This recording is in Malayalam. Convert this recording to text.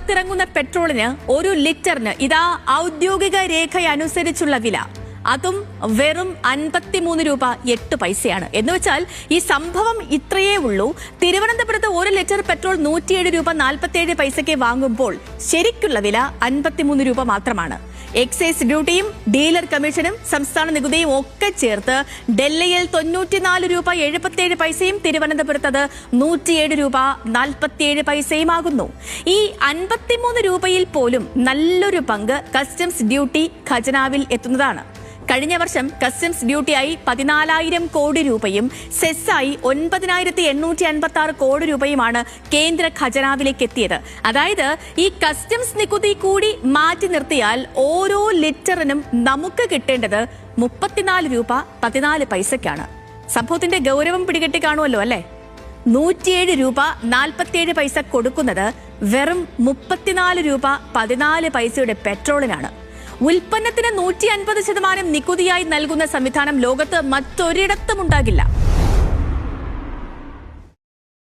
പുറത്തിറങ്ങുന്ന പെട്രോളിന് 1 ലിറ്ററിന് ഇതാ ഔദ്യോഗിക രേഖയനുസരിച്ചുള്ള വില, അതും വെറും 53 രൂപ 8 പൈസയാണ്. എന്ന് വെച്ചാൽ ഈ സംഭവം ഇത്രയേ ഉള്ളൂ. തിരുവനന്തപുരത്ത് 1 ലിറ്റർ പെട്രോൾ 107 രൂപ 47 പൈസയ്ക്ക് വാങ്ങുമ്പോൾ ശരിക്കുള്ള വില 53 രൂപ മാത്രമാണ്. എക്സൈസ് ഡ്യൂട്ടിയും ഡീലർ കമ്മീഷനും സംസ്ഥാന നികുതിയും ഒക്കെ ചേർത്ത് ഡൽഹിയിൽ 94 രൂപ 77 പൈസയും തിരുവനന്തപുരത്ത് 107 രൂപ 47 പൈസയും ആകുന്നു. ഈ 53 രൂപയിൽ പോലും നല്ലൊരു പങ്ക് കസ്റ്റംസ് ഡ്യൂട്ടി ഖജനാവിൽ എത്തുന്നതാണ്. കഴിഞ്ഞ വർഷം കസ്റ്റംസ് ഡ്യൂട്ടിയായി 14,000 കോടി രൂപയും സെസ്സായി 9,856 കോടി രൂപയുമാണ് കേന്ദ്ര ഖജനാവിലേക്ക് എത്തിയത്. അതായത് ഈ കസ്റ്റംസ് നികുതി കൂടി മാറ്റി നിർത്തിയാൽ ഓരോ ലിറ്ററിനും നമുക്ക് കിട്ടേണ്ടത് 34 രൂപ 14 പൈസയ്ക്കാണ്. സംഭവത്തിന്റെ ഗൗരവം പിടികെട്ടി കാണുമല്ലോ അല്ലേ? 107 രൂപ 47 പൈസ കൊടുക്കുന്നത് വെറും 34 രൂപ 14 പൈസയുടെ പെട്രോളിനാണ്. ഉൽപ്പന്നത്തിന് 150% നികുതിയായി നൽകുന്ന സംവിധാനം ലോകത്ത് മറ്റൊരിടത്തും ഉണ്ടാകില്ല.